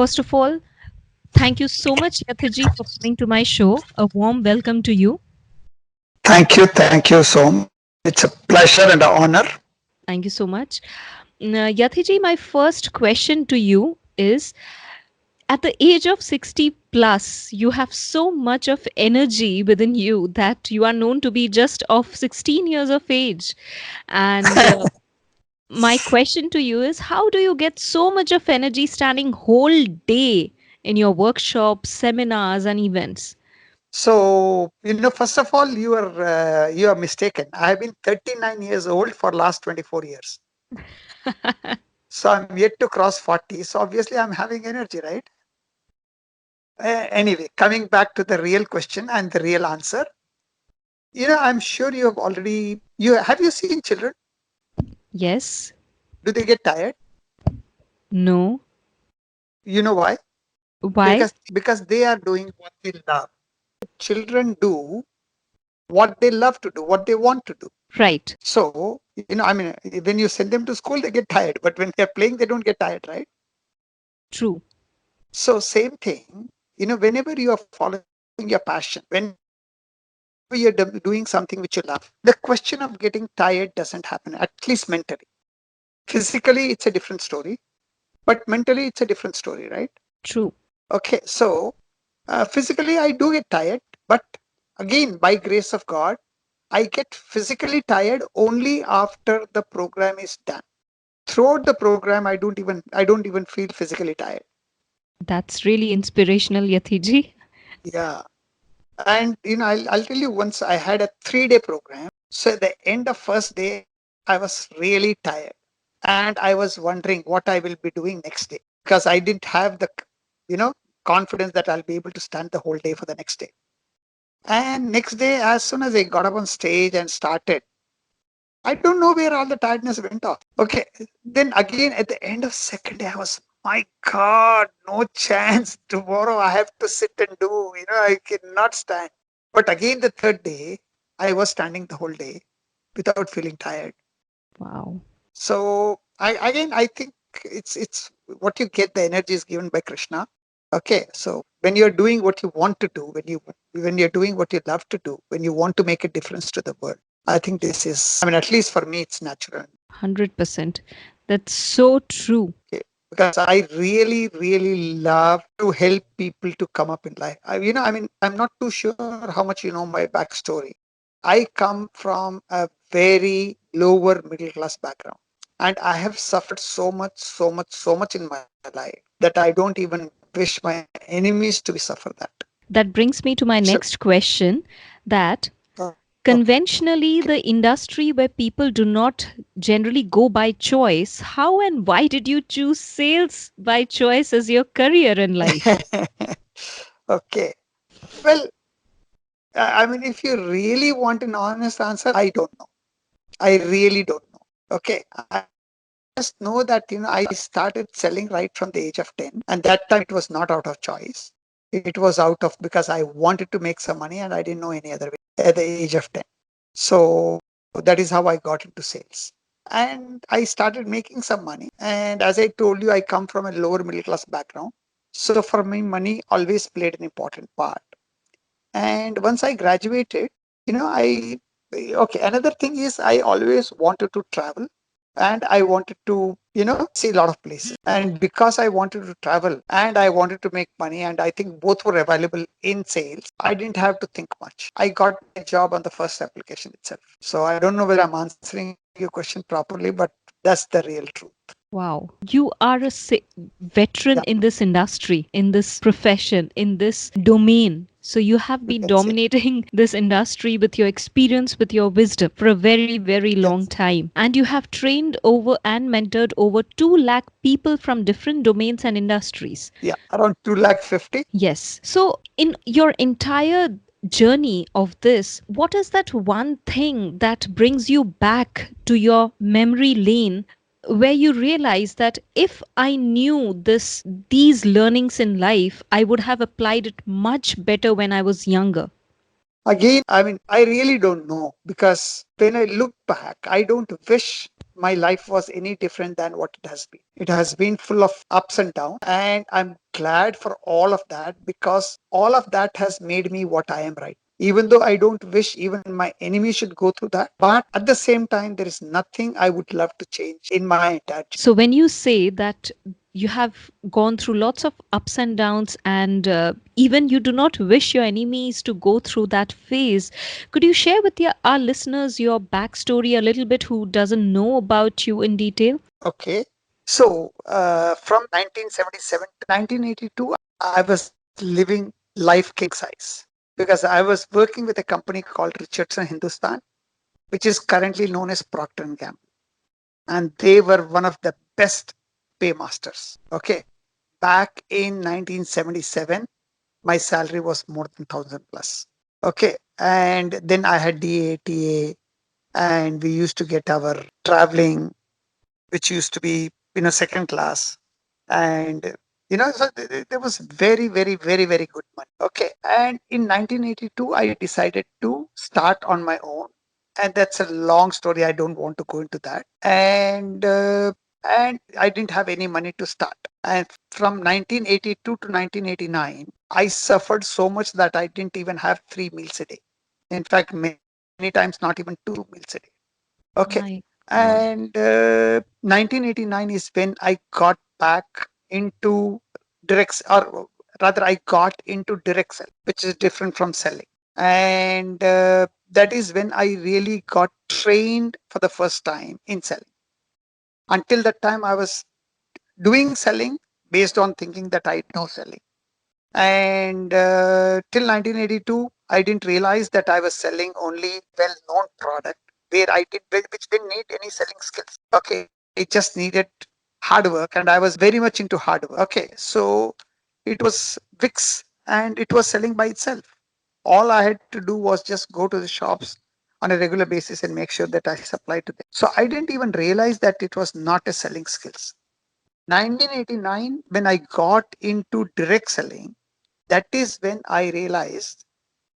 First of all, thank you so much, Yathiraj, for coming to my show. A warm welcome to you. Thank you so much. It's a pleasure and an honor. Thank you so much. Yathiraj, my first question to you is, at the age of 60 plus, you have so much of energy within you that you are known to be just of 16 years of age. And my question to you is, how do you get so much of energy standing whole day in your workshops, seminars, and events? So, first of all, you are mistaken. I have been 39 years old for last 24 years. So I'm yet to cross 40. So obviously I'm having energy, right? Anyway, coming back to the real question and the real answer. I'm sure you have already, have you seen children? Yes. Do they get tired? No. You know why? Why? Because they are doing what they love. Children do what they love to do, what they want to do. Right. So, when you send them to school, they get tired. But when they're playing, they don't get tired, right? True. So, same thing, whenever you are following your passion, when you're doing something which you love, the question of getting tired doesn't happen, at least mentally. Physically, it's a different story, but mentally, it's a different story, right? True. Okay, so physically, I do get tired, but again, by grace of God, I get physically tired only after the program is done. Throughout the program, I don't even feel physically tired. That's really inspirational, Yathiji. Yeah. And I'll tell you, once I had a 3-day program. So at the end of first day, I was really tired. And I was wondering what I will be doing next day. Because I didn't have the you know confidence that I'll be able to stand the whole day for the next day. And next day, as soon as I got up on stage and started, I don't know where all the tiredness went off. Okay. Then again, at the end of second day, I was, my God, no chance. Tomorrow I have to sit and do, I cannot stand. But again, the third day, I was standing the whole day without feeling tired. Wow. So I think it's what you get, the energy is given by Krishna. Okay. So when you're doing what you want to do, when you're doing what you love to do, when you want to make a difference to the world, I think this is, at least for me, it's natural. 100%. That's so true. Okay. Because I really, really love to help people to come up in life. I'm not too sure how much you know my backstory. I come from a very lower middle class background. And I have suffered so much, so much, so much in my life that I don't even wish my enemies to be suffer that. That brings me to my So, next question, that okay. conventionally, the industry where people do not generally go by choice, how and why did you choose sales by choice as your career in life? Okay. Well, if you really want an honest answer, I don't know. I really don't know. Okay. I just know that, I started selling right from the age of 10. And that time it was not out of choice. It was out of because I wanted to make some money and I didn't know any other way at the age of 10. So that is how I got into sales. And I started making some money. And as I told you, I come from a lower middle class background. So for me, money always played an important part. And once I graduated, okay, another thing is I always wanted to travel and I wanted to, see a lot of places. And because I wanted to travel and I wanted to make money, and I think both were available in sales, I didn't have to think much. I got a job on the first application itself. So I don't know whether I'm answering your question properly, but that's the real truth. Wow. You are a veteran Yeah, in this industry, in this profession, in this domain. So you have you been can say. dominating this industry with your experience, with your wisdom for a very, very long Yes. time. And you have trained over and mentored over 2 lakh people from different domains and industries. Yeah, around 250. Yes. So, in your entire journey of this, what is that one thing that brings you back to your memory lane where you realize that if I knew these learnings in life, I would have applied it much better when I was younger? Again, I really don't know, because when I look back, I don't wish my life was any different than what it has been. It has been full of ups and downs, and I'm glad for all of that because all of that has made me what I am right. Even though I don't wish even my enemy should go through that, but at the same time, there is nothing I would love to change in my entire journey. So, when you say that you have gone through lots of ups and downs, and even you do not wish your enemies to go through that phase, could you share with our listeners your backstory a little bit who doesn't know about you in detail? Okay. So from 1977 to 1982, I was living life king size because I was working with a company called Richardson Hindustan, which is currently known as Procter and Gamble. And they were one of the best paymasters. Okay. Back in 1977, my salary was more than 1,000 plus. Okay. And then I had DATA, and we used to get our traveling, which used to be, second class. And, so there was very, very, very, very good money. Okay. And in 1982, I decided to start on my own. And that's a long story. I don't want to go into that. And I didn't have any money to start. And from 1982 to 1989, I suffered so much that I didn't even have 3 meals a day. In fact, many times not even 2 meals a day. Okay. My God. And 1989 is when I got back into or rather, I got into direct sell, which is different from selling. And that is when I really got trained for the first time in selling. Until that time, I was doing selling based on thinking that I know selling. And till 1982, I didn't realize that I was selling only well-known product where which didn't need any selling skills. Okay, it just needed hard work, and I was very much into hard work. Okay, so it was Wix, and it was selling by itself. All I had to do was just go to the shops on a regular basis and make sure that I supplied to them. So I didn't even realize that it was not a selling skills. 1989, when I got into direct selling, that is when I realized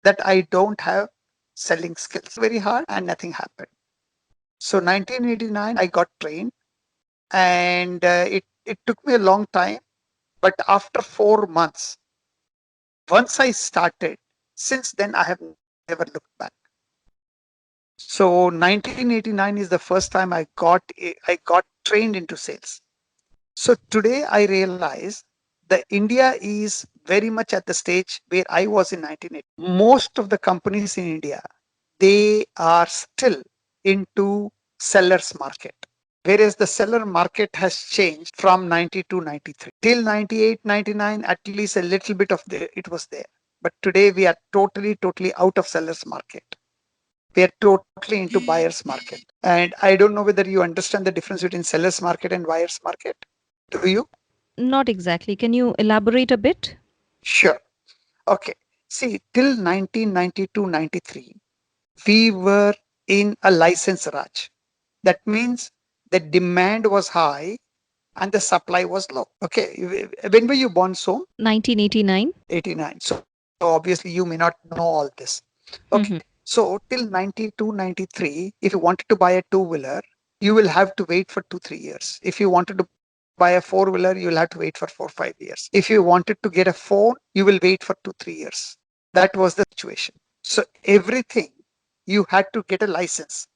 that I don't have selling skills. Very hard and nothing happened. So 1989, I got trained, and it took me a long time. But after 4 months, once I started, since then I have never looked back. So 1989 is the first time I got trained into sales. So today I realize that India is very much at the stage where I was in 1980. Most of the companies in India, they are still into sellers market. Whereas the seller market has changed from 90 to 93. Till 98, 99, at least a little bit of it was there. But today we are totally, totally out of sellers market. We are totally into buyers market. And I don't know whether you understand the difference between sellers market and buyers market. Do you? Not exactly. Can you elaborate a bit? Sure. Okay. See, till 1992, 93, we were in a license Raj. That means the demand was high and the supply was low. Okay. When were you born, so? 1989. 89. So obviously you may not know all this. Okay. So till 92, 93, if you wanted to buy a two-wheeler, you will have to wait for 2, 3 years. If you wanted to buy a four-wheeler, you will have to wait for 4, 5 years. If you wanted to get a phone, you will wait for 2, 3 years. That was the situation. So everything you had to get a license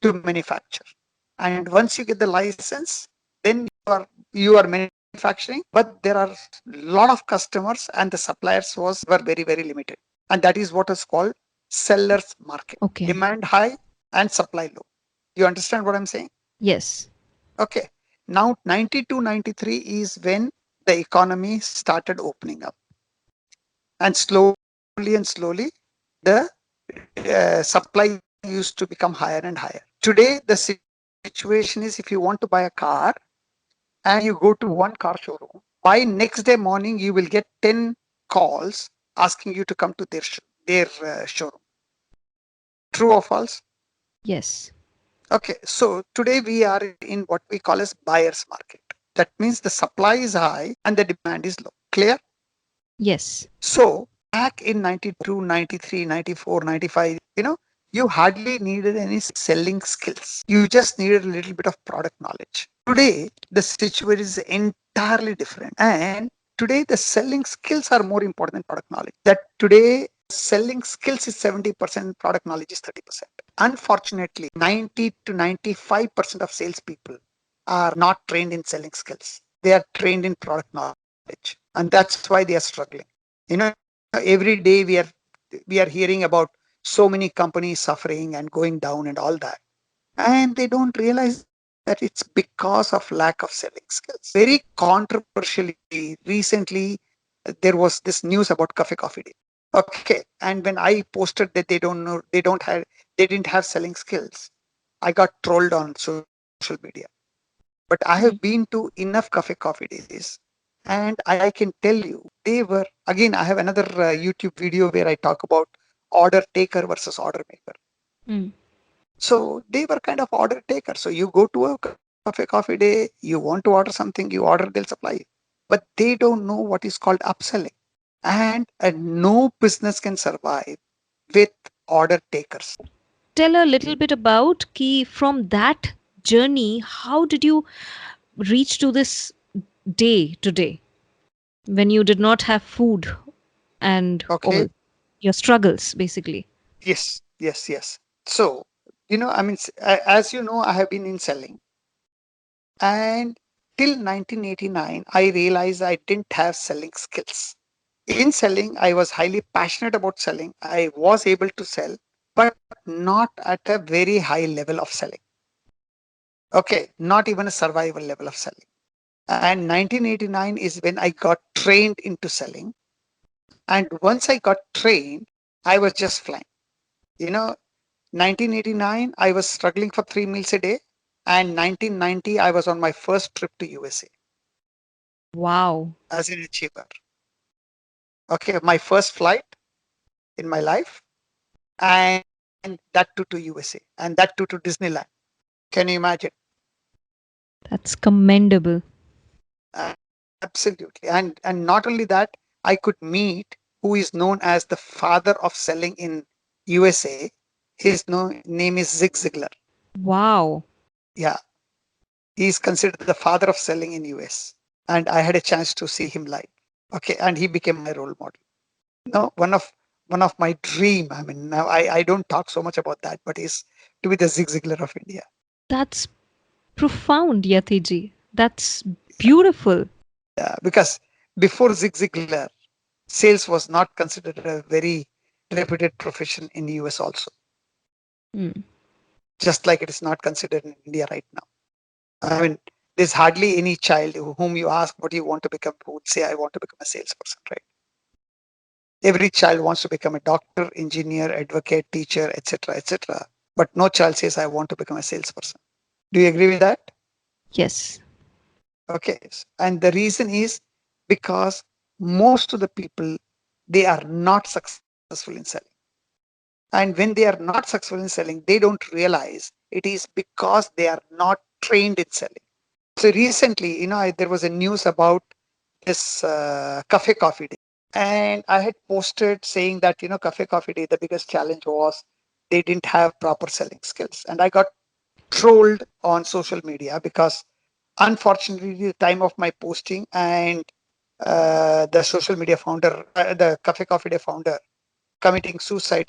to manufacture. And once you get the license, then you are manufacturing, but there are a lot of customers and the suppliers were very, very limited. And that is what is called seller's market. Okay. Demand high and supply low. You understand what I'm saying? Yes. Okay. Now 92, 93 is when the economy started opening up. And slowly and slowly, the supply used to become higher and higher. Today, the situation is if you want to buy a car and you go to one car showroom, by next day morning, you will get 10 calls asking you to come to their showroom. True or false? Yes. Okay, so today we are in what we call as buyer's market. That means the supply is high and the demand is low. Clear? Yes. So back in 92, 93, 94, 95, you hardly needed any selling skills. You just needed a little bit of product knowledge. Today, the situation is entirely different. And today, the selling skills are more important than product knowledge. That today, selling skills is 70%, product knowledge is 30%. Unfortunately, 90 to 95% of salespeople are not trained in selling skills. They are trained in product knowledge. And that's why they are struggling. You know, every day we are hearing about so many companies suffering and going down and all that. And they don't realize that it's because of lack of selling skills. Very controversially, recently, there was this news about Cafe Coffee Day. Okay. And when I posted that they didn't have selling skills, I got trolled on social media. But I have been Mm. to enough Cafe Coffee Days, and I can tell you, they were, again, I have another YouTube video where I talk about order taker versus order maker. Mm. So they were kind of order takers. So you go to a Cafe Coffee Day, you want to order something, you order, they'll supply you. But they don't know what is called upselling. And no business can survive with order takers. Tell a little bit about Key from that journey. How did you reach to this day today when you did not have food and Okay. all your struggles, basically? Yes, yes, yes. So, I mean, as you know, I have been in selling. And till 1989, I realized I didn't have selling skills. In selling, I was highly passionate about selling. I was able to sell, but not at a very high level of selling. Okay, not even a survival level of selling. And 1989 is when I got trained into selling. And once I got trained, I was just flying. You know, 1989, I was struggling for 3 meals a day. And 1990, I was on my first trip to USA Wow. as an achiever. Okay, my first flight in my life, and that too to USA, and that too to Disneyland. Can you imagine? That's commendable. Absolutely. And not only that, I could meet who is known as the father of selling in USA. His name is Zig Ziglar. Wow. Yeah, he is considered the father of selling in US. And I had a chance to see him live. Okay, and he became my role model. No, one of my dream. I mean, now I don't talk so much about that, but is to be the Zig Ziglar of India. That's profound, Yatiji. That's beautiful. Because before Zig Ziglar, sales was not considered a very reputed profession in the US also, Mm. just like it is not considered in India right now. I mean, there's hardly any child whom you ask what you want to become who would say, I want to become a salesperson, right? Every child wants to become a doctor, engineer, advocate, teacher, etc., etc. But no child says, I want to become a salesperson. Do you agree with that? Yes. Okay. And the reason is because most of the people, they are not successful in selling. And when they are not successful in selling, they don't realize it is because they are not trained in selling. So recently, there was a news about this Cafe Coffee Day. And I had posted saying that, Cafe Coffee Day, the biggest challenge was they didn't have proper selling skills. And I got trolled on social media because unfortunately, the time of my posting and the social media founder, the Cafe Coffee Day founder committing suicide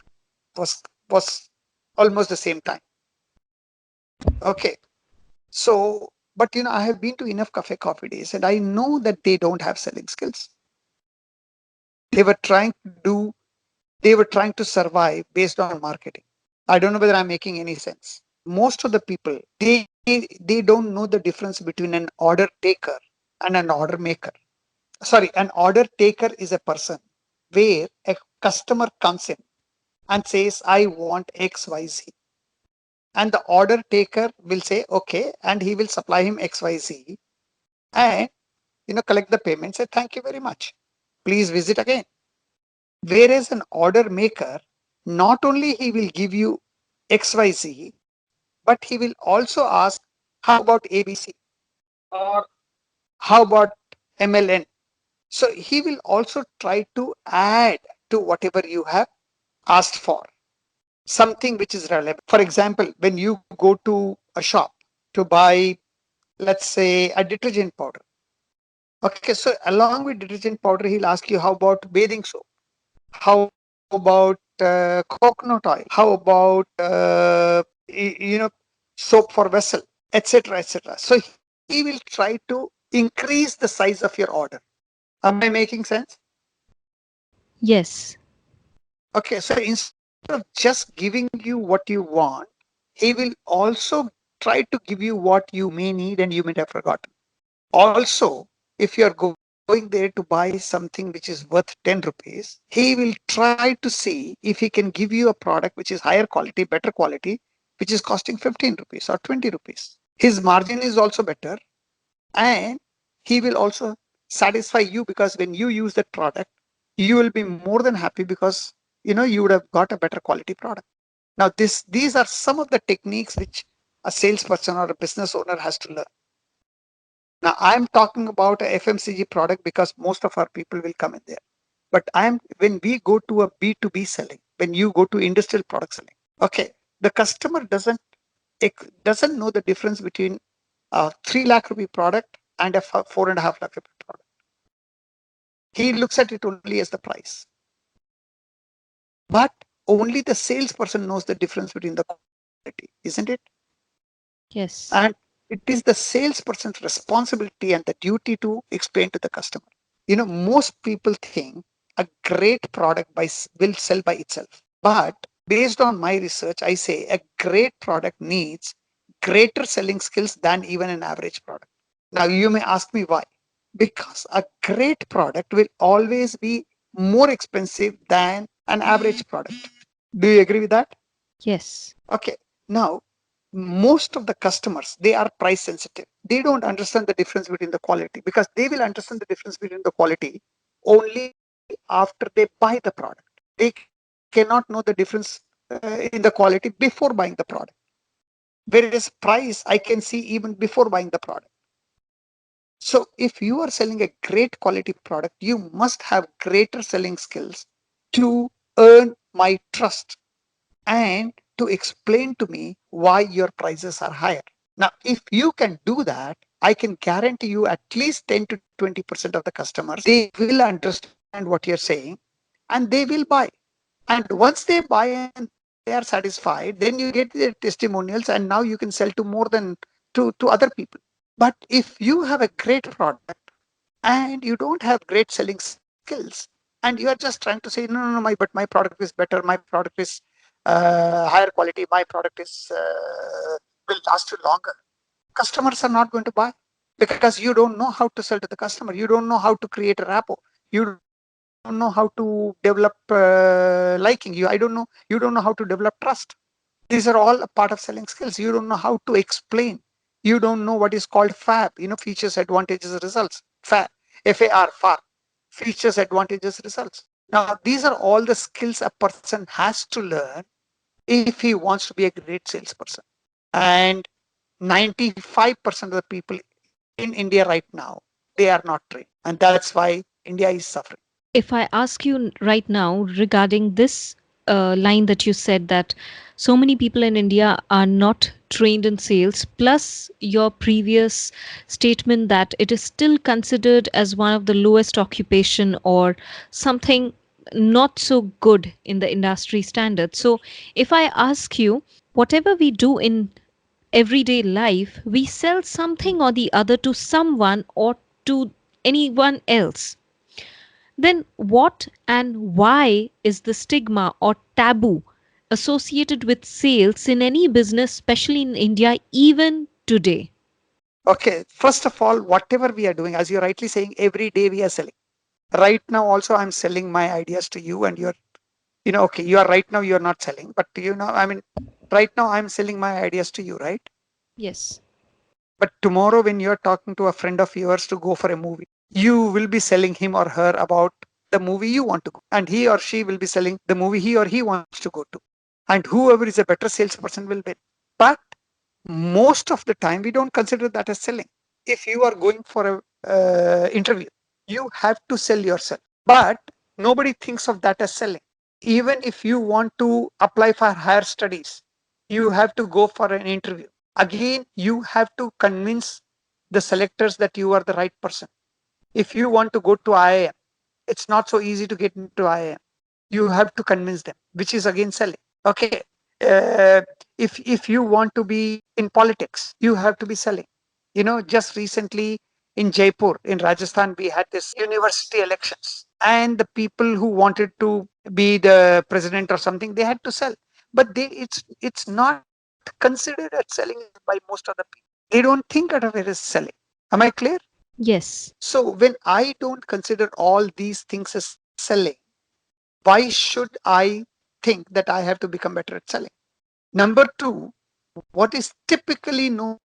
was almost the same time. Okay. So, but I have been to enough Cafe Coffee Days and I know that they don't have selling skills. They were trying to do, they were trying to survive based on marketing. I don't know whether I'm making any sense. Most of the people, they don't know the difference between an order taker and an order maker. Sorry, an order taker is a person where a customer comes in and says, I want XYZ. And the order taker will say, okay, and he will supply him XYZ and collect the payment, say, thank you very much. Please visit again. Whereas an order maker, not only he will give you XYZ, but he will also ask, how about ABC? Or how about MLN? So he will also try to add to whatever you have asked for. something which is relevant. For example, when you go to a shop to buy, let's say, a detergent powder. Okay, so along with detergent powder, he'll ask you, how about bathing soap? How about coconut oil? How about soap for vessel, etc., etc. So he will try to increase the size of your order. Am I making sense? Yes. Okay, so instead of just giving you what you want, he will also try to give you what you may need and you may have forgotten. Also, if you are going there to buy something which is worth 10 rupees, he will try to see if he can give you a product which is higher quality, better quality, which is costing 15 rupees or 20 rupees. His margin is also better, and he will also satisfy you, because when you use that product, you will be more than happy, because you would have got a better quality product. Now these are some of the techniques which a salesperson or a business owner has to learn. Now I'm talking about a FMCG product because most of our people will come in there. But when we go to a B2B selling, when you go to industrial product selling, okay, the customer doesn't know the difference between a 3 lakh rupee product and a 4.5 lakh rupee product. He looks at it only as the price. But only the salesperson knows the difference between the quality, isn't it? Yes. And it is the salesperson's responsibility and the duty to explain to the customer. Most people think a great product will sell by itself. But based on my research, I say a great product needs greater selling skills than even an average product. Now, you may ask me why. Because a great product will always be more expensive than an average product. Do you agree with that? Yes. Okay. Now, most of the customers, they are price sensitive. They don't understand the difference between the quality, because they will understand the difference between the quality only after they buy the product. They cannot know the difference in the quality before buying the product. Whereas price, I can see even before buying the product. So if you are selling a great quality product, you must have greater selling skills to earn my trust and to explain to me why your prices are higher. Now, if you can do that, I can guarantee you at least 10 to 20% of the customers, they will understand what you're saying and they will buy. And once they buy and they are satisfied, then you get their testimonials, and now you can sell to more than to other people. But if you have a great product and you don't have great selling skills, and you are just trying to say, no, no, no, but my product is better, my product is higher quality, my product is will last you longer, customers are not going to buy, because you don't know how to sell to the customer. You don't know how to create a rapport. You don't know how to develop liking. You don't know how to develop trust. These are all a part of selling skills. You don't know how to explain. You don't know what is called FAB, features, advantages, results. FAB, FAR, FAR, features, advantages, results. Now, these are all the skills a person has to learn if he wants to be a great salesperson. And 95% of the people in India right now, they are not trained. And that's why India is suffering. If I ask you right now regarding this line that you said, that so many people in India are not trained in sales, plus your previous statement that it is still considered as one of the lowest occupation or something not so good in the industry standard. So if I ask you, whatever we do in everyday life, we sell something or the other to someone or to anyone else. Then what and why is the stigma or taboo associated with sales in any business, especially in India, even today? Okay, first of all, whatever we are doing, as you're rightly saying, every day we are selling. Right now, also, I'm selling my ideas to you, and okay, you are right now, you're not selling, but right now, I'm selling my ideas to you, right? Yes. But tomorrow, when you're talking to a friend of yours to go for a movie, you will be selling him or her about the movie you want to go, and he or she will be selling the movie he or he wants to go to. And whoever is a better salesperson will win. But most of the time, we don't consider that as selling. If you are going for a interview, you have to sell yourself. But nobody thinks of that as selling. Even if you want to apply for higher studies, you have to go for an interview. Again, you have to convince the selectors that you are the right person. If you want to go to IIM, it's not so easy to get into IIM. You have to convince them, which is again selling. Okay. Uh, if you want to be in politics, you have to be selling. Just recently in Jaipur, in Rajasthan, we had this university elections, and the people who wanted to be the president or something, they had to sell. But it's not considered as selling by most of the people. They don't think of it as selling. Am I clear? Yes. So when I don't consider all these things as selling, why should I think that I have to become better at selling? Number two, what is typically known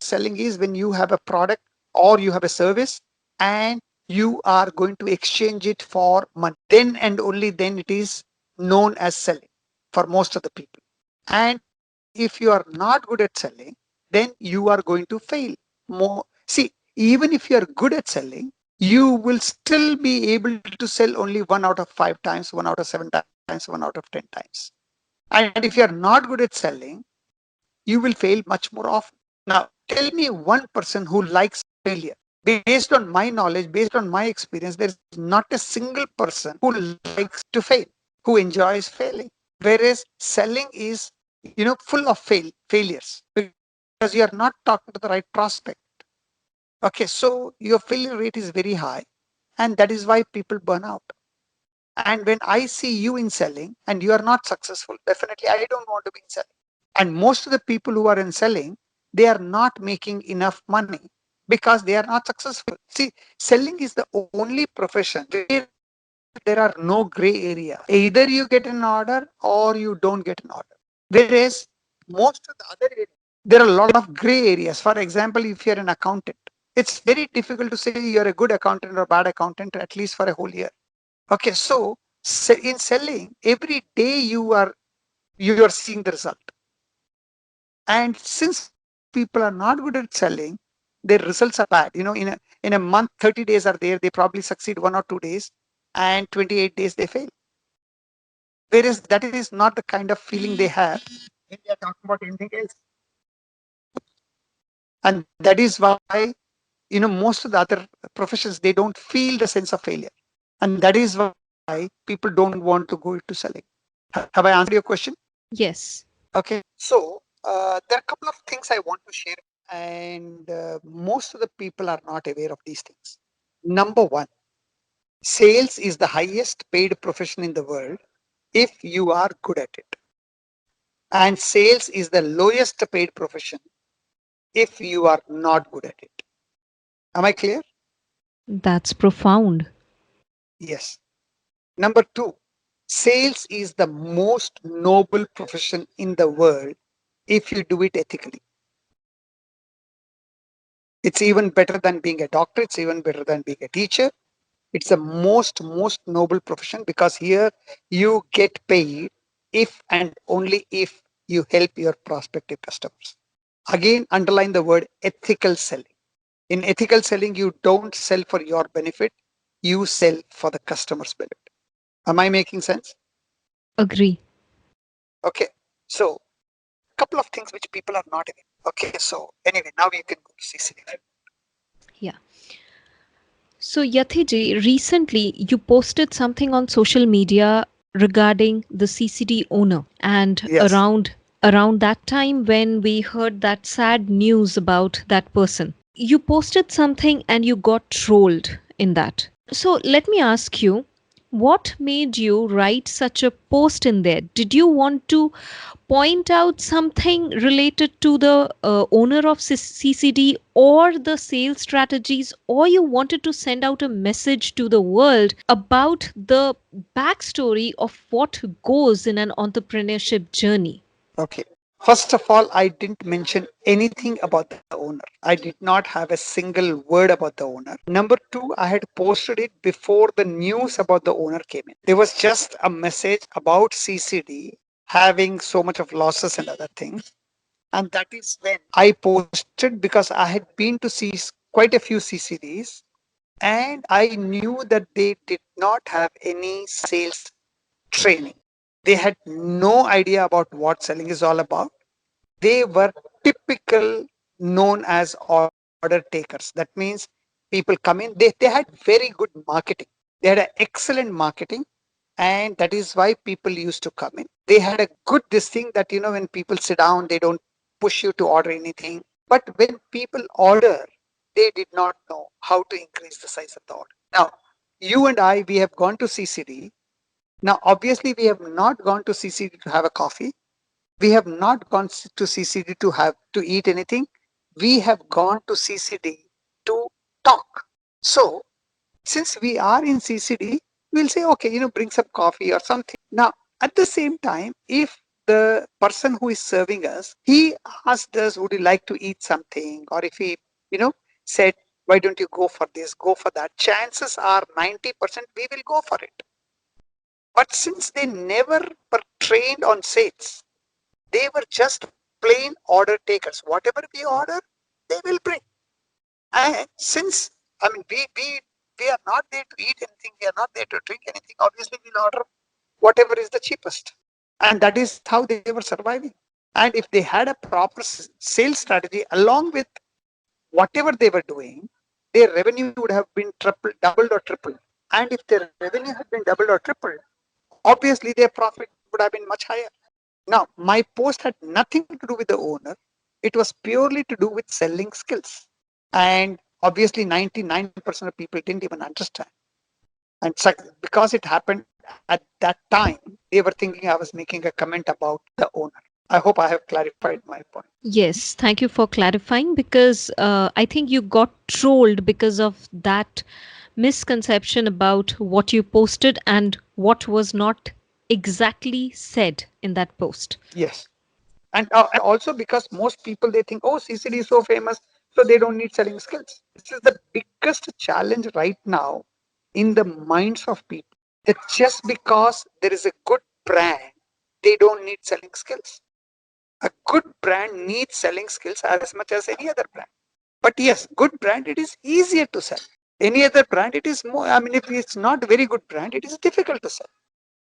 as selling is when you have a product or you have a service and you are going to exchange it for money. Then and only then it is known as selling for most of the people. And if you are not good at selling, then you are going to fail more. See, even if you are good at selling, you will still be able to sell only 1 out of 5 times, 1 out of 7 times, 1 out of 10 times. And if you are not good at selling, you will fail much more often. Now, tell me one person who likes failure. Based on my knowledge, based on my experience, there is not a single person who likes to fail, who enjoys failing. Whereas selling is, full of failures because you are not talking to the right prospect. Okay, so your failure rate is very high, and that is why people burn out. And when I see you in selling and you are not successful, definitely I don't want to be in selling. And most of the people who are in selling, they are not making enough money because they are not successful. See, selling is the only profession where there are no gray area. Either you get an order or you don't get an order. Whereas most of the other areas, there are a lot of gray areas. For example, if you're an accountant, it's very difficult to say you're a good accountant or bad accountant, at least for a whole year. Okay, so in selling, every day you are seeing the result. And since people are not good at selling, their results are bad. In a month, 30 days are there, they probably succeed 1 or 2 days, and 28 days they fail. Whereas that is not the kind of feeling they have when they are talking about anything else. And that is why, most of the other professions, they don't feel the sense of failure. And that is why people don't want to go into selling. Have I answered your question? Yes. Okay. So there are a couple of things I want to share, and most of the people are not aware of these things. Number one, sales is the highest paid profession in the world if you are good at it. And sales is the lowest paid profession if you are not good at it. Am I clear? That's profound. Yes. Number two, sales is the most noble profession in the world if you do it ethically. It's even better than being a doctor. It's even better than being a teacher. It's the most noble profession because here you get paid if and only if you help your prospective customers. Again, underline the word ethical selling. In ethical selling, you don't sell for your benefit, you sell for the customer's benefit. Am I making sense? Agree. Okay. So, couple of things which people are not aware. Okay. So, anyway, now you can go to CCD. Yeah. So, Yathiji, recently you posted something on social media regarding the CCD owner, and Yes. around that time when we heard that sad news about that person, you posted something and you got trolled in that. So, let me ask you, what made you write such a post in there? Did you want to point out something related to the owner of CCD or the sales strategies, or you wanted to send out a message to the world about the backstory of what goes in an entrepreneurship journey? Okay. First of all, I didn't mention anything about the owner. I did not have a single word about the owner. Number two, I had posted it before the news about the owner came in. There was just a message about CCD having so much of losses and other things. And that is when I posted because I had been to see quite a few CCDs and I knew that they did not have any sales training. They had no idea about what selling is all about. They were typical known as order takers. That means people come in, they had very good marketing. They had an excellent marketing, and that is why people used to come in. They had a good this thing that when people sit down, they don't push you to order anything. But when people order, they did not know how to increase the size of the order. Now, you and I, we have gone to CCD. Now, obviously, we have not gone to CCD to have a coffee. We have not gone to CCD to have to eat anything. We have gone to CCD to talk. So since we are in CCD, we'll say, okay, bring some coffee or something. Now, at the same time, if the person who is serving us, he asked us, would you like to eat something? Or if he, you know, said, why don't you go for this, go for that? Chances are 90% we will go for it. But since they never were trained on sales, they were just plain order takers. Whatever we order, they will bring. And since we are not there to eat anything, we are not there to drink anything. Obviously, we'll order whatever is the cheapest, and that is how they were surviving. And if they had a proper sales strategy along with whatever they were doing, their revenue would have been doubled or tripled. And if their revenue had been doubled or tripled, obviously their profit would have been much higher. Now, my post had nothing to do with the owner. It was purely to do with selling skills. And obviously, 99% of people didn't even understand. And because it happened at that time, they were thinking I was making a comment about the owner. I hope I have clarified my point. Yes, thank you for clarifying because I think you got trolled because of that misconception about what you posted and what was not exactly said in that post. Yes. And also because most people, they think, oh, CCD is so famous, so they don't need selling skills. This is the biggest challenge right now in the minds of people. That just because there is a good brand, they don't need selling skills. A good brand needs selling skills as much as any other brand. But yes, good brand, it is easier to sell. Any other brand, it is more, if it's not a very good brand, it is difficult to sell.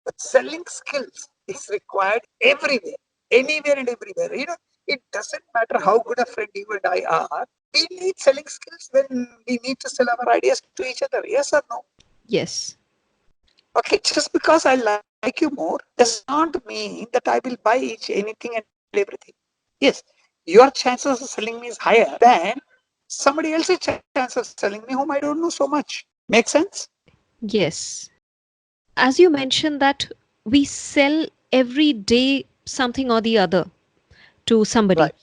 But selling skills is required everywhere, anywhere and everywhere. It doesn't matter how good a friend you and I are. We need selling skills when we need to sell our ideas to each other. Yes or no? Yes. Okay, just because I like you more does not mean that I will buy anything and everything. Yes, your chances of selling me is higher than somebody else's chance of selling me whom I don't know so much. Make sense? Yes. As you mentioned that we sell every day something or the other to somebody, Right.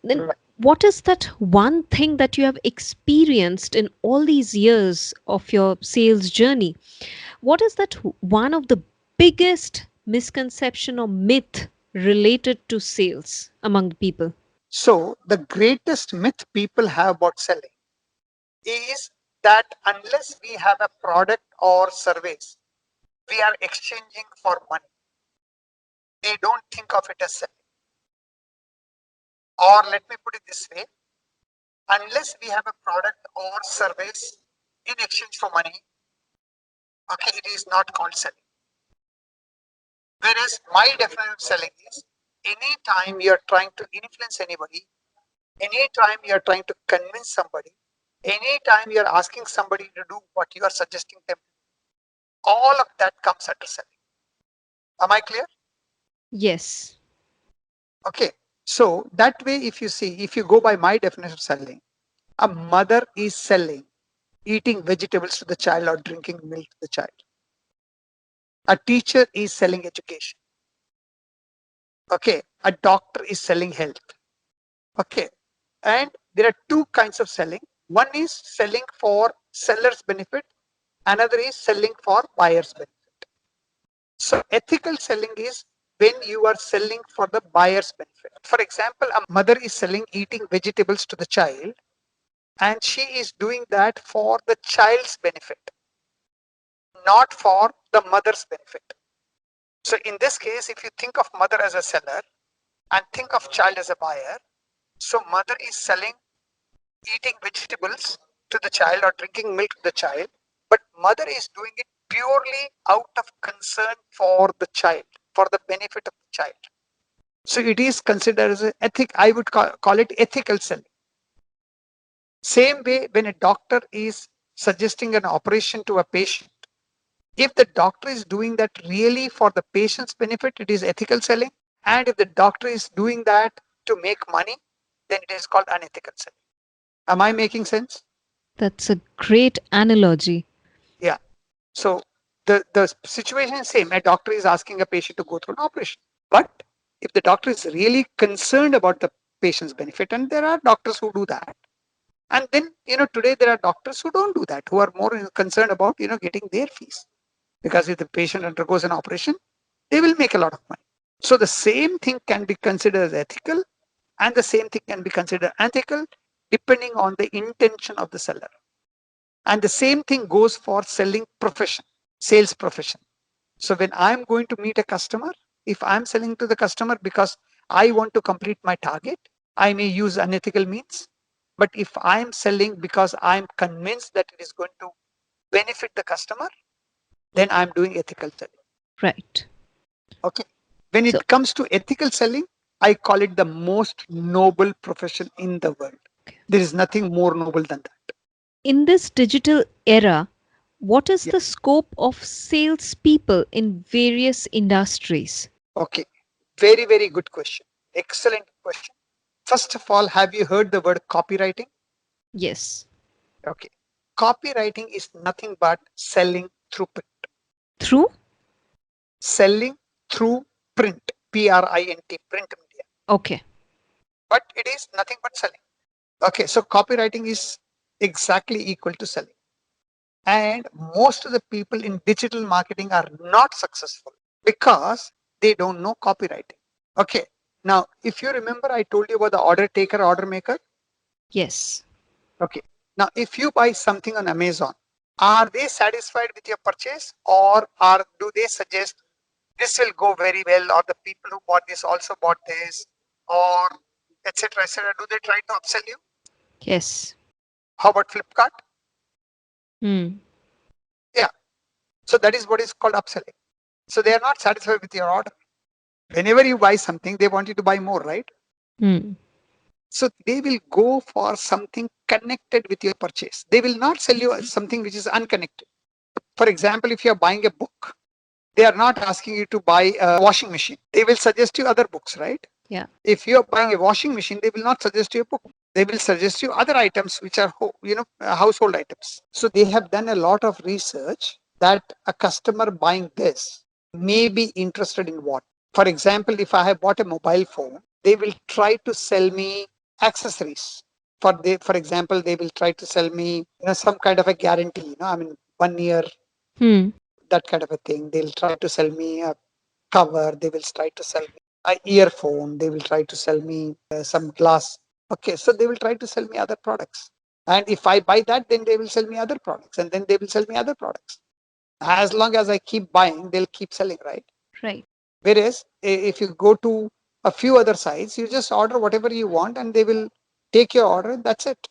then what is that one thing that you have experienced in all these years of your sales journey? What is that one of the biggest misconception or myth related to sales among the people? So, the greatest myth people have about selling is that unless we have a product or service, we are exchanging for money. They don't think of it as selling. Or let me put it this way, unless we have a product or service in exchange for money, okay, it is not called selling. Whereas my definition of selling is anytime you're trying to influence anybody, anytime you're trying to convince somebody, anytime you're asking somebody to do what you are suggesting them, all of that comes under selling. Am I clear? Yes. Okay. So that way, if you see, if you go by my definition of selling, a mother is selling eating vegetables to the child or drinking milk to the child. A teacher is selling education. Okay. A doctor is selling health. Okay. And there are two kinds of selling. One is selling for seller's benefit. Another is selling for buyer's benefit. So ethical selling is when you are selling for the buyer's benefit. For example, a mother is selling eating vegetables to the child, and she is doing that for the child's benefit, not for the mother's benefit. So in this case, if you think of mother as a seller and think of child as a buyer, so mother is selling eating vegetables to the child or drinking milk to the child, but mother is doing it purely out of concern for the child, for the benefit of the child. So it is considered as I would call it ethical selling. Same way, when a doctor is suggesting an operation to a patient, if the doctor is doing that really for the patient's benefit, it is ethical selling. And if the doctor is doing that to make money, then it is called unethical selling. Am I making sense? That's a great analogy. Yeah. So the situation is same. A doctor is asking a patient to go through an operation. But if the doctor is really concerned about the patient's benefit, and there are doctors who do that, and then today there are doctors who don't do that, who are more concerned about getting their fees, because if the patient undergoes an operation, they will make a lot of money. So the same thing can be considered as ethical, and the same thing can be considered unethical, depending on the intention of the seller. And the same thing goes for selling profession, sales profession. So when I'm going to meet a customer, if I'm selling to the customer because I want to complete my target, I may use unethical means. But if I'm selling because I'm convinced that it is going to benefit the customer, then I'm doing ethical selling. Right. Okay. When So, it comes to ethical selling, I call it the most noble profession in the world. There is nothing more noble than that. in this digital era, what is Yeah. the scope of salespeople in various industries? Okay. Very, very good question. Excellent question. First of all, have you heard the word copywriting? Yes. Okay. Copywriting is nothing but selling through print. Through? Selling through print. PRINT, print media. Okay. But it is nothing but selling. Okay. So copywriting is exactly equal to selling. And most of the people in digital marketing are not successful because they don't know copywriting. Okay. Now, if you remember, I told you about the order taker, order maker. Yes. Okay. Now, if you buy something on Amazon, are they satisfied with your purchase, or do they suggest this will go very well, or the people who bought this also bought this, or etc. etc. Do they try to upsell you? Yes. How about Flipkart? Hmm. Yeah. So that is what is called upselling. So they are not satisfied with your order. Whenever you buy something, they want you to buy more, right? Hmm. So they will go for something connected with your purchase. They will not sell you something which is unconnected. For example, if you are buying a book, they are not asking you to buy a washing machine. They will suggest you other books, right? Yeah. If you are buying a washing machine, they will not suggest you a book. They will suggest you other items which are household items. So they have done a lot of research that a customer buying this may be interested in what. For example, if I have bought a mobile phone, they will try to sell me accessories. For example, they will try to sell me some kind of a guarantee. 1 year, Hmm. that kind of a thing. They'll try to sell me a cover. They will try to sell me an earphone. They will try to sell me some glass. Okay, so they will try to sell me other products. And if I buy that, then they will sell me other products, and then they will sell me other products. As long as I keep buying, they'll keep selling, right? Right. Whereas if you go to a few other sites, you just order whatever you want, and they will take your order. That's it.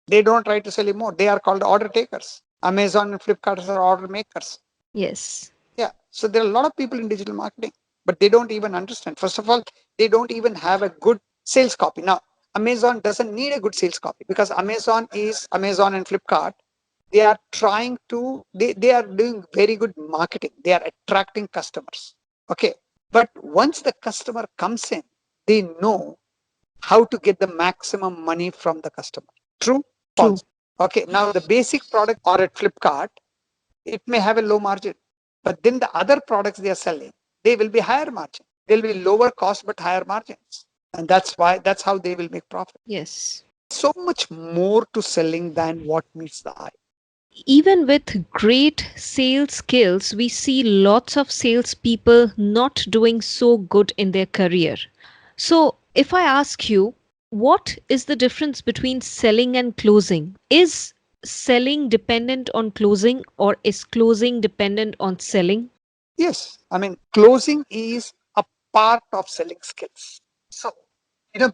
They don't try to sell you more. They are called order takers. Amazon and Flipkart are order makers. Yes. Yeah. So there are a lot of people in digital marketing, but they don't even understand. First of all, they don't even have a good sales copy. Now, Amazon doesn't need a good sales copy, because Amazon and Flipkart. They are trying to, they are doing very good marketing. They are attracting customers. Okay. But once the customer comes in, they know how to get the maximum money from the customer. True? True. False? Okay. Now, the basic product or at Flipkart, it may have a low margin, but then the other products they are selling, they will be higher margin. They'll be lower cost but higher margins, and that's how they will make profit. Yes. So much more to selling than what meets the eye. Even with great sales skills, we see lots of salespeople not doing so good in their career. So, if I ask you, what is the difference between selling and closing? Is selling dependent on closing, or is closing dependent on selling? Yes, closing is a part of selling skills. So,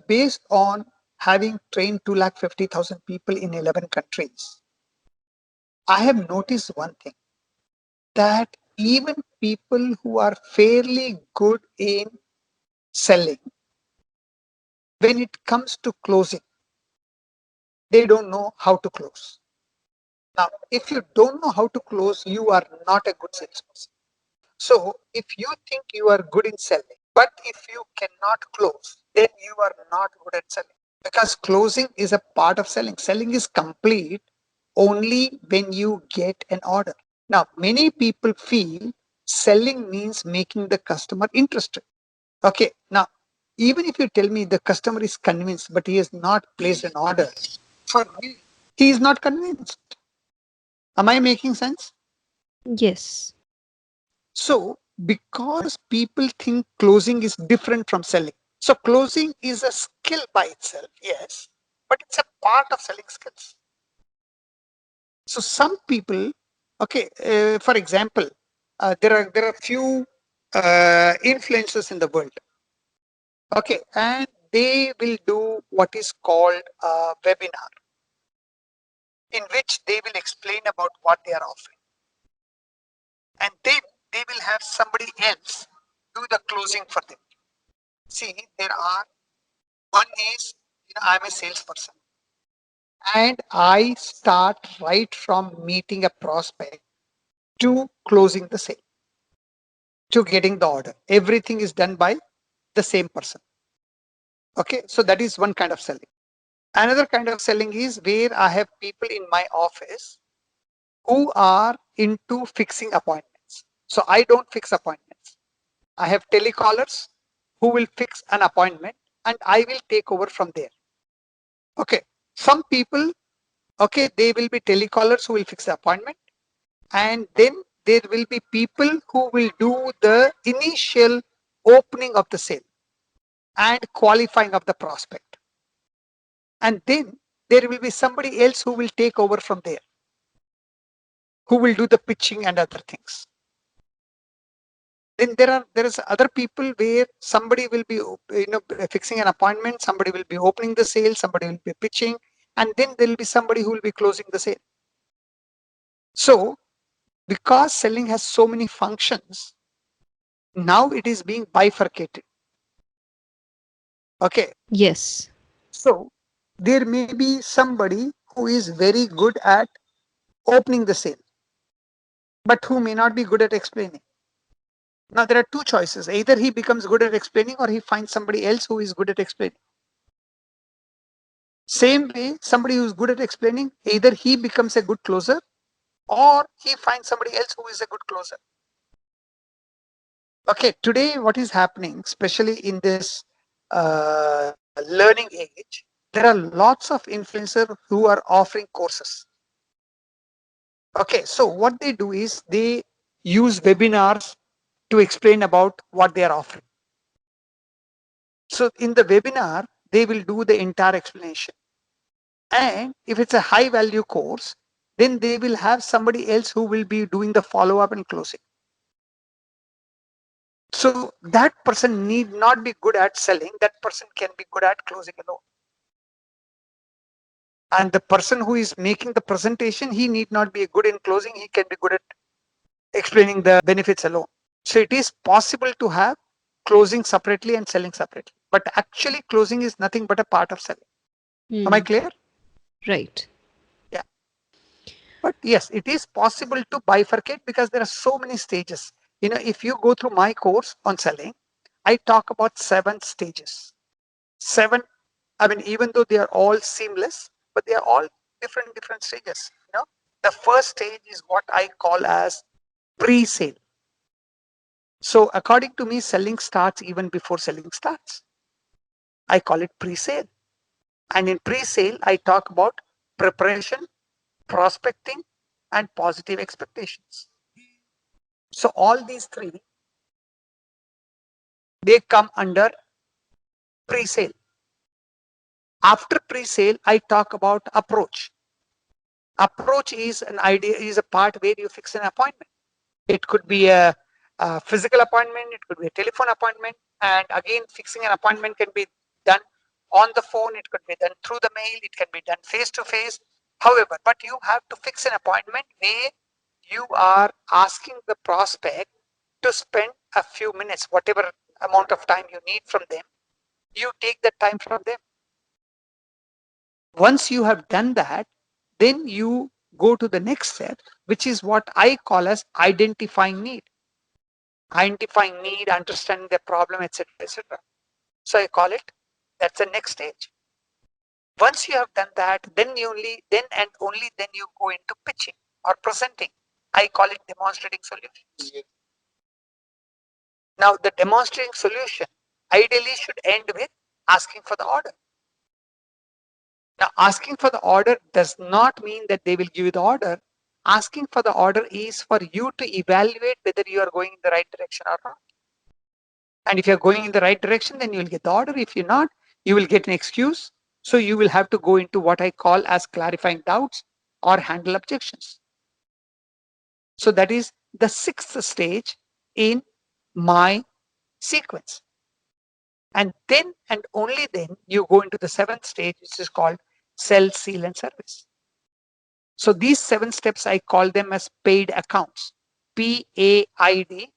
based on having trained 250,000 people in 11 countries, I have noticed one thing. that even people who are fairly good in selling, when it comes to closing, they don't know how to close. Now, if you don't know how to close, you are not a good salesperson. So, if you think you are good in selling, but if you cannot close, then you are not good at selling. Because closing is a part of selling. Selling is complete only when you get an order. Now, many people feel selling means making the customer interested. Okay, now, even if you tell me the customer is convinced, but he has not placed an order, for me, he is not convinced. Am I making sense? Yes. So, because people think closing is different from selling. So, closing is a skill by itself, yes, but it's a part of selling skills. So, some people, okay, for example, there are few influencers in the world, okay, and they will do what is called a webinar in which they will explain about what they are offering, and then they will have somebody else do the closing for them. See, there are one is, I'm a salesperson and I start right from meeting a prospect to closing the sale, to getting the order. Everything is done by the same person. Okay, so that is one kind of selling. Another kind of selling is where I have people in my office who are into fixing appointments. So I don't fix appointments. I have telecallers who will fix an appointment and I will take over from there. Okay, some people, okay, they will be telecallers who will fix the appointment, and then there will be people who will do the initial opening of the sale and qualifying of the prospect, and then there will be somebody else who will take over from there, who will do the pitching and other things. Then there is other people where somebody will be fixing an appointment, somebody will be opening the sale, somebody will be pitching, and then there will be somebody who will be closing the sale. So because selling has so many functions, now it is being bifurcated. Okay, Yes. so there may be somebody who is very good at opening the sale, but who may not be good at explaining. Now there are two choices: either he becomes good at explaining or he finds somebody else who is good at explaining. Same way, somebody who is good at explaining, either he becomes a good closer or he finds somebody else who is a good closer. Okay, today what is happening, especially in this learning age, there are lots of influencers who are offering courses. Okay, so what they do is they use webinars to explain about what they are offering. So in the webinar, they will do the entire explanation. And if it's a high value course, then they will have somebody else who will be doing the follow up and closing. So that person need not be good at selling, that person can be good at closing alone. And the person who is making the presentation, he need not be good in closing, he can be good at explaining the benefits alone. So it is possible to have closing separately and selling separately, but actually closing is nothing but a part of selling. Am I Hmm. clear? Right. Yeah, but yes, it is possible to bifurcate because there are so many stages. If you go through my course on selling, I talk about 7 stages. 7, I mean, even though they are all seamless, but they are all different stages. The first stage is what I call as pre-sale. So according to me, selling starts even before selling starts. I call it pre-sale. And in pre-sale, I talk about preparation, prospecting, and positive expectations. So all these three, they come under pre-sale. After pre-sale, I talk about approach. Approach is an idea, is a part where you fix an appointment. It could be a physical appointment, it could be a telephone appointment, and again, fixing an appointment can be done on the phone, it could be done through the mail, it can be done face to face. However, but you have to fix an appointment where you are asking the prospect to spend a few minutes, whatever amount of time you need from them, you take that time from them. Once you have done that, then you go to the next step, which is what I call as identifying need. Identifying need, understanding the problem, etc., etc. So I call it, that's the next stage. Once you have done that, then only then you go into pitching or presenting. I call it demonstrating solutions. Yeah. Now the demonstrating solution ideally should end with asking for the order. Now asking for the order does not mean that they will give you the order. Asking for the order is for you to evaluate whether you are going in the right direction or not. And if you're going in the right direction, then you will get the order. If you're not, you will get an excuse. So you will have to go into what I call as clarifying doubts or handle objections. So that is the sixth stage in my sequence. And then and only then you go into the seventh stage, which is called sell, seal, and service. So these 7 steps, I call them as paid accounts. PAIDACS.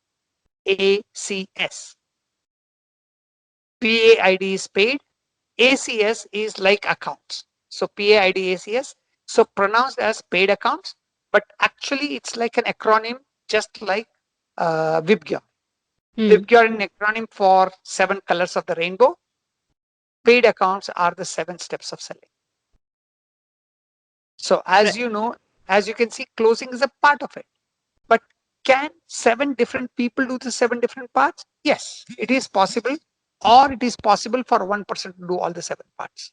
PAID is paid. ACS is like accounts. So PAIDACS. So pronounced as paid accounts, but actually it's like an acronym, just like 𝗵𝘃𝗀. 𝗵𝘃𝗀 is an acronym for 7 colors of the rainbow. Paid accounts are the 7 steps of selling. So as you know, as you can see, closing is a part of it. But can 7 different people do the 7 different parts? Yes, it is possible, or it is possible for one person to do all the 7 parts.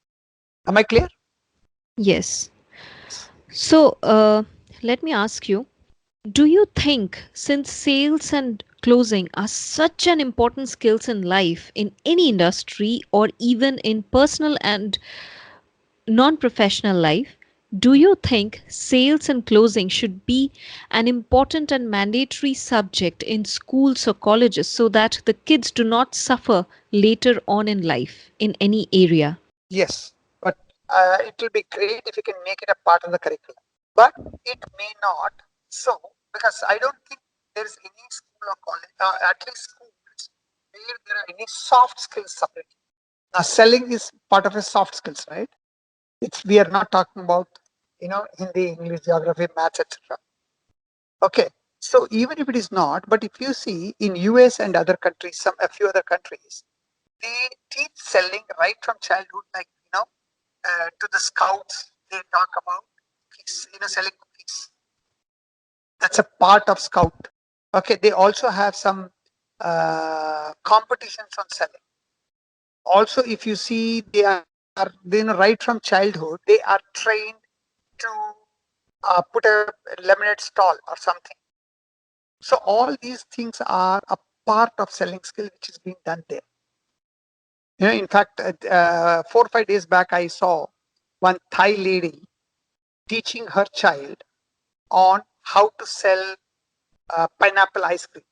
Am I clear? Yes. So, let me ask you, do you think, since sales and closing are such an important skills in life in any industry or even in personal and non-professional life, do you think sales and closing should be an important and mandatory subject in schools or colleges so that the kids do not suffer later on in life in any area? Yes, but it will be great if you can make it a part of the curriculum. But it may not. So, because I don't think there is any school or college, at least schools, where there are any soft skills separately. Now, selling is part of a soft skills, right? We are not talking about, Hindi, English, geography, maths, etc. Okay. So even if it is not, but if you see in US and other countries, a few other countries, they teach selling right from childhood, like, to the scouts, they talk about cookies, selling cookies. That's a part of scout. Okay. They also have some competitions on selling. Also, if you see, right from childhood, they are trained to put a lemonade stall or something. So all these things are a part of selling skill which is being done there. In fact, 4 or 5 days back, I saw one Thai lady teaching her child on how to sell pineapple ice cream.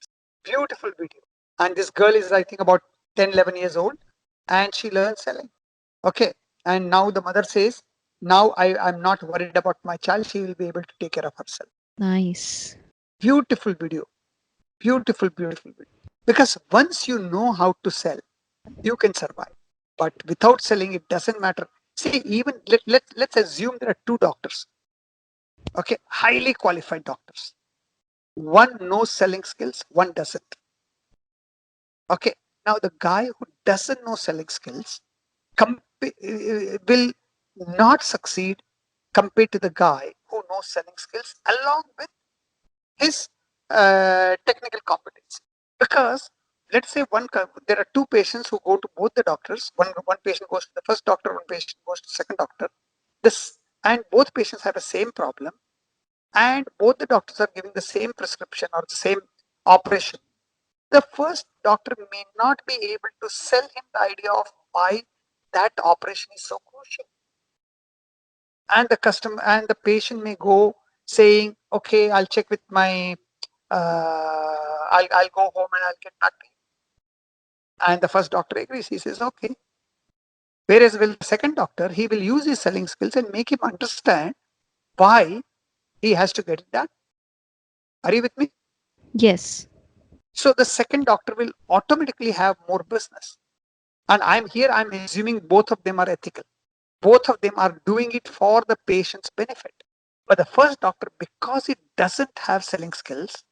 Beautiful video. And this girl is, I think, about 10, 11 years old, and she learned selling. Okay. And now the mother says, now I'm not worried about my child. She will be able to take care of herself. Nice. Beautiful video. Beautiful, beautiful video. Because once you know how to sell, you can survive. But without selling, it doesn't matter. See, even let's assume there are 2 doctors. Okay, highly qualified doctors. One knows selling skills, one doesn't. Okay, now the guy who doesn't know selling skills will not succeed compared to the guy who knows selling skills along with his technical competence. Because let's say there are 2 patients who go to both the doctors. One patient goes to the first doctor, one patient goes to the second doctor. And both patients have the same problem, and both the doctors are giving the same prescription or the same operation. The first doctor may not be able to sell him the idea of why that operation is so crucial. And the customer and the patient may go saying, okay, I'll check with my I'll go home and I'll get back to you. And the first doctor agrees. He says, okay. Whereas with the second doctor, he will use his selling skills and make him understand why he has to get it done. Are you with me? Yes. So the second doctor will automatically have more business. And I'm assuming both of them are ethical. Both of them are doing it for the patient's benefit. But the first doctor, because he doesn't have selling skills,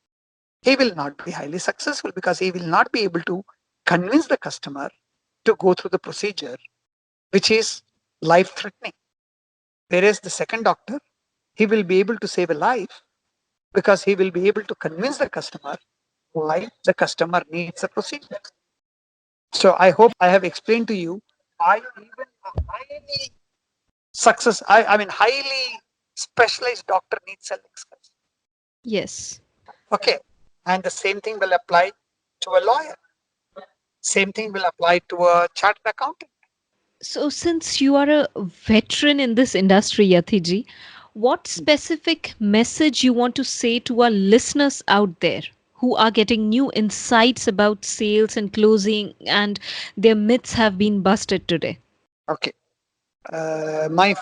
he will not be highly successful because he will not be able to convince the customer to go through the procedure, which is life threatening. Whereas the second doctor, he will be able to save a life because he will be able to convince the customer why the customer needs a procedure. So I hope I have explained to you why even a highly highly specialized doctor needs selling skills. Yes. Okay. And the same thing will apply to a lawyer. Same thing will apply to a chartered accountant. So, since you are a veteran in this industry, Yathiji, what specific message you want to say to our listeners out there who are getting new insights about sales and closing and their myths have been busted today? Okay. My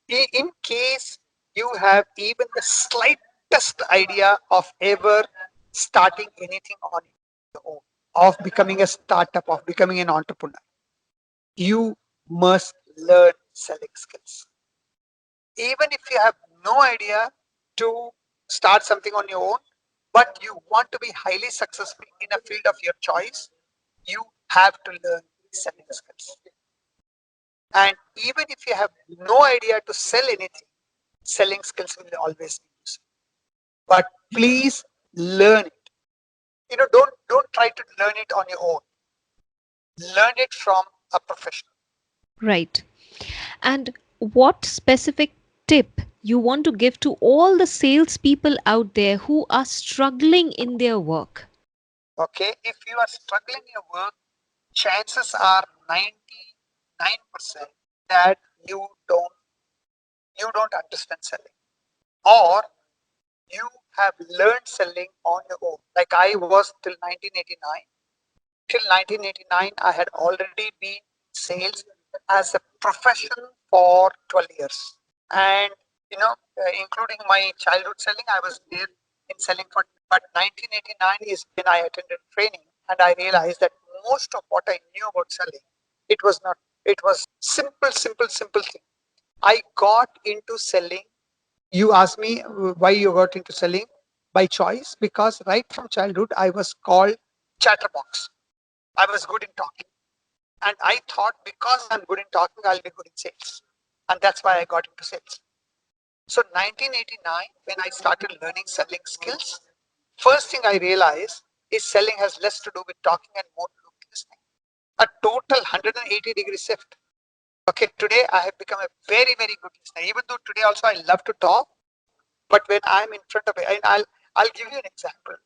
in case you have even the slightest idea of ever starting anything on your own, of becoming a startup, of becoming an entrepreneur, you must learn selling skills. Even if you have no idea to start something on your own, but you want to be highly successful in a field of your choice, you have to learn selling skills. And even if you have no idea to sell anything, selling skills will always be useful. But please learn it. Don't try to learn it on your own. Learn it from a professional. Right. And what specific tip you want to give to all the salespeople out there who are struggling in their work? Okay, if you are struggling in your work, chances are 99% that don't you don't understand selling, or you have learned selling on your own. Like I was till 1989. Till 1989, I had already been sales as a profession for 12 years. And, including my childhood selling, I was there in selling for, but 1989 is when I attended training and I realized that most of what I knew about selling, it was not, it was simple thing. I got into selling. You asked me why you got into selling by choice, because right from childhood, I was called chatterbox. I was good in talking. And I thought because I'm good in talking, I'll be good in sales. And that's why I got into sales. So 1989, when I started learning selling skills, first thing I realized is selling has less to do with talking and more to do with listening. A total 180-degree shift. Okay, today I have become a very good listener. Even though today also I love to talk, but when I'm in front of it, and I'll give you an example.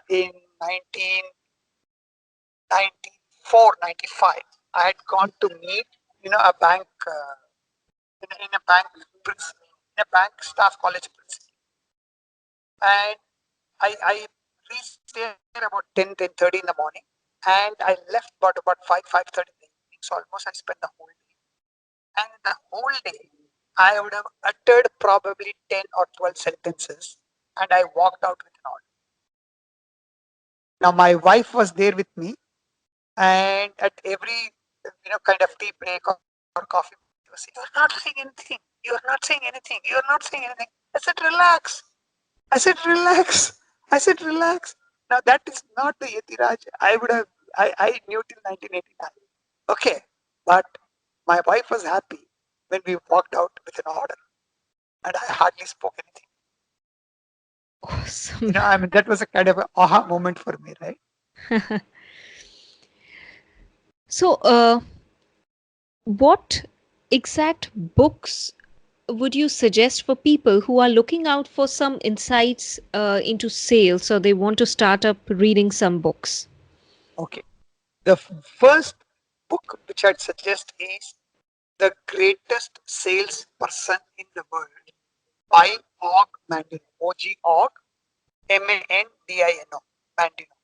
In 1994, 95, I had gone to meet, a bank, in a bank principal, in a bank staff college principal. And I reached there about 10:30 in the morning, and I left about 5:30 in the evening. So almost I spent the whole day. And the whole day, I would have uttered probably 10 or 12 sentences, and I walked out with an order. Now my wife was there with me, and at every kind of tea break or coffee break, she was saying, "You're not saying anything. You're not saying anything. You're not saying anything." I said, "Relax." I said, "Relax." I said, "Relax." Now that is not the Yathiraj I knew till 1989. Okay, but my wife was happy when we walked out with an order, and I hardly spoke anything. Awesome. That was a kind of an aha moment for me, right? So, what exact books would you suggest for people who are looking out for some insights into sales, or they want to start up reading some books? Okay. The first book which I'd suggest is The Greatest Salesperson in the World by Og Mandino. OG Og, Mandino. Mandino.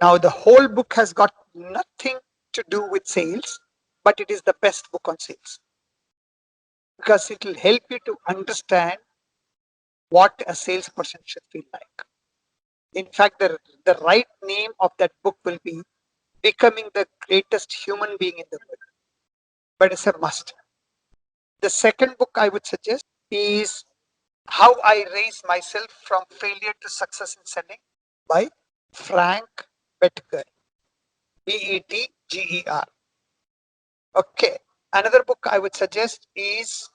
Now, the whole book has got nothing to do with sales, but it is the best book on sales because it will help you to understand what a salesperson should feel like. In fact, the right name of that book will be Becoming the Greatest Human Being in the World. But it's a must. The second book I would suggest is How I Raised Myself from Failure to Success in Selling by Frank Betger. Betger. Okay. Another book I would suggest is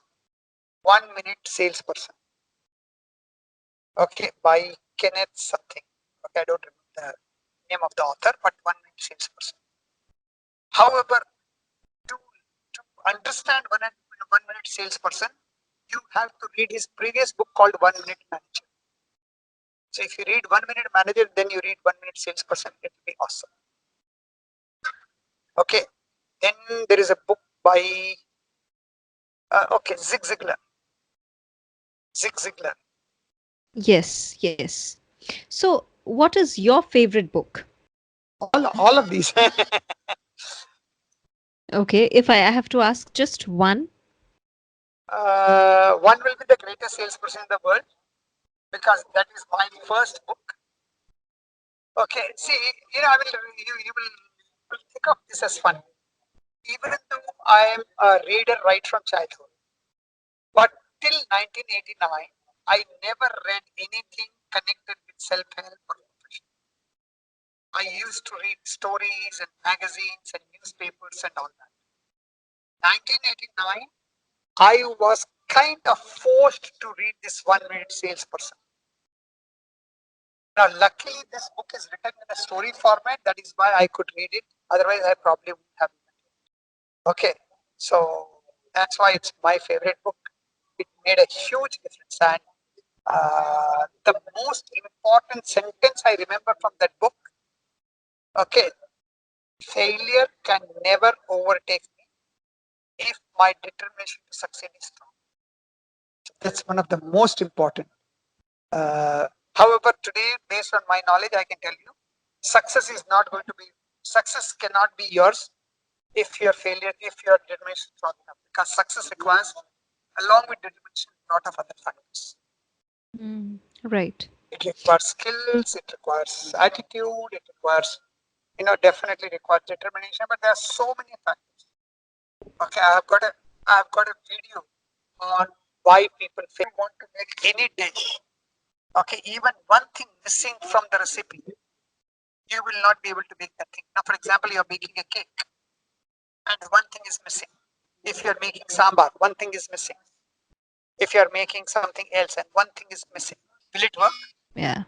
1 Minute Salesperson. Okay, by Kenneth something. Okay, I don't remember the name of the author, but 1 Minute Salesperson. However, to understand 1 minute salesperson, you have to read his previous book called 1 Minute Manager. So if you read 1 Minute Manager, then you read 1 Minute Salesperson, it will be awesome. Okay, then there is a book by Zig Ziglar. Zig Ziglar. Yes, yes. So, what is your favorite book? All of these. Okay, if I have to ask just one. One will be The Greatest Salesperson in the World, because that is my first book. Okay, see, I will you will think of this as fun. Even though I am a reader right from childhood, but till 1989, I never read anything connected with self-help or profession. I used to read stories and magazines and newspapers and all that. 1989, I was kind of forced to read this 1 Minute Salesperson. Now, luckily, this book is written in a story format. That is why I could read it. Otherwise, I probably wouldn't have. Okay, so that's why it's my favorite book. It made a huge difference. And the most important sentence I remember from that book, okay, failure can never overtake me if my determination to succeed is strong. That's one of the most important. However, today, based on my knowledge, I can tell you, success cannot be yours if your determination is strong enough, because success requires, along with determination, a lot of other factors. Right. It requires skills, it requires attitude, it requires, definitely requires determination, but there are so many factors. Okay, I've got a video on why people fail. Want to make any dish. Okay, even one thing missing from the recipe, you will not be able to make that thing. Now, for example, you're making a cake and one thing is missing. If you're making sambar, one thing is missing. If you're making something else and one thing is missing, will it work? Yeah.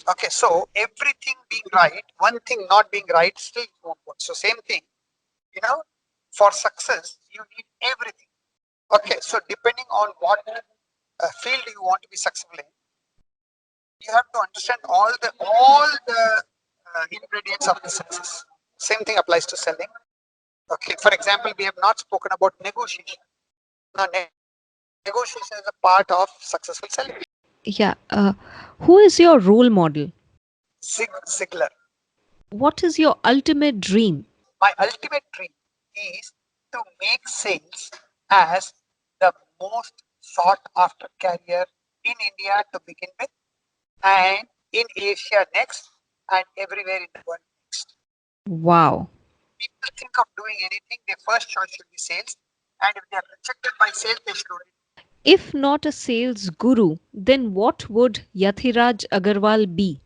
Okay, so everything being right, one thing not being right, still won't work. So same thing, for success, you need everything. Okay, so depending on what field you want to be successful in, you have to understand all the ingredients of the success. Same thing applies to selling. Okay, for example, we have not spoken about negotiation. Now, negotiation is a part of successful selling. Yeah. Who is your role model? Zig Ziglar. What is your ultimate dream? My ultimate dream is to make sales as the most sought after career in India to begin with, and in Asia next, and everywhere in the world next. Wow. People think of doing anything, their first choice should be sales, and if they are rejected by sales, they should only. If not a sales guru, then what would Yathiraj Agarwal be?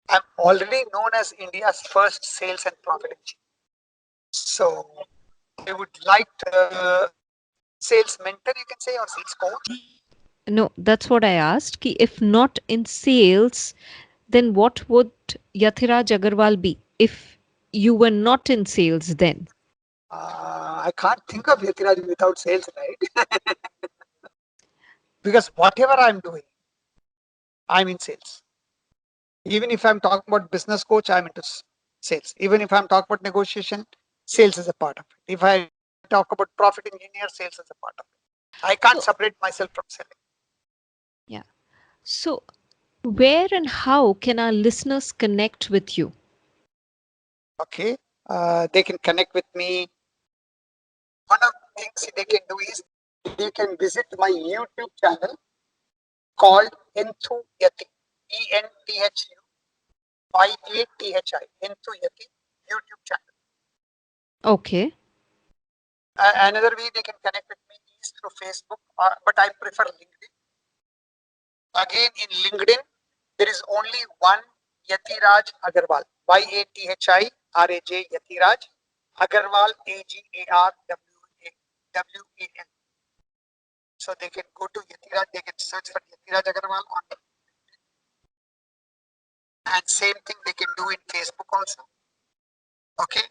I'm already known as India's first sales and profit engineer. So I would like to sales mentor, you can say, or sales coach. No, that's what I asked. Ki if not in sales, then what would Yathiraj Agarwal be if you were not in sales then? I can't think of Yathiraj without sales, right? Because whatever I'm doing, I'm in sales. Even if I'm talking about business coach, I'm into sales. Even if I'm talking about negotiation, sales is a part of it. If I talk about profit engineer, sales is a part of it. I can't So, separate myself from selling. yeah. So, where and how can our listeners connect with you? Okay, they can connect with me. One of the things they can do is they can visit my YouTube channel. called 𝗵𝘃𝗃𝗃, 𝗵𝘃𝗃𝗃𝗃, 𝗵𝘃𝗃𝗃 YouTube channel. Okay. Another way they can connect with me is through Facebook, but I prefer LinkedIn. Again, in LinkedIn, there is only one Yathiraj Agarwal, Yathiraj, Agarwal, Agarwal. So they can go to Yathiraj, they can search for Yathiraj Agarwal on, and same thing they can do in Facebook also. Okay.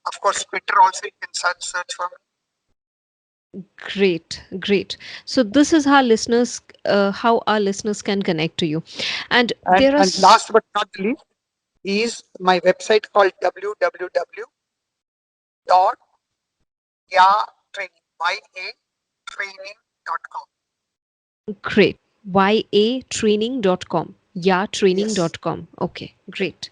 Of course, Twitter also you can search for me. Great, great. So this is how our listeners can connect to you, and there are And last but not the least is my website called www.yatraining.com. great. yatraining.com. Yes. yatraining.com. Okay, great.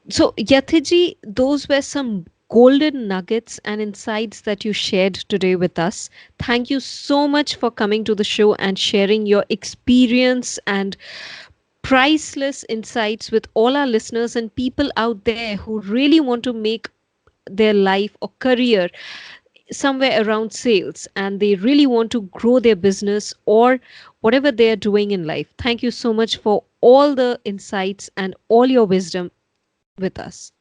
So, Yathiji, those were some golden nuggets and insights that you shared today with us. Thank you so much for coming to the show and sharing your experience and priceless insights with all our listeners and people out there who really want to make their life or career somewhere around sales and they really want to grow their business or whatever they are doing in life. Thank you so much for all the insights and all your wisdom with us.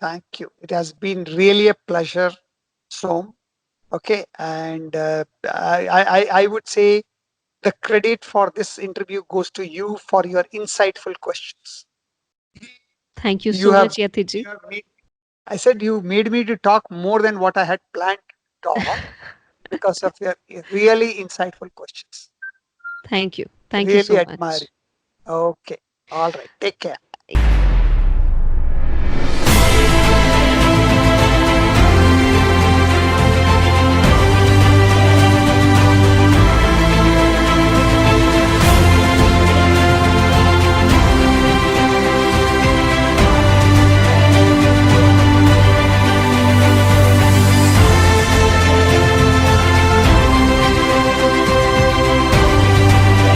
Thank you. It has been really a pleasure, Som. Okay. And I would say the credit for this interview goes to you for your insightful questions. Thank you You so have, much, Yathiji. you have made, I said you made me to talk more than what I had planned to talk because of your really insightful questions. Thank you. Thank you Really so admire much. it. Okay. All right. Take care.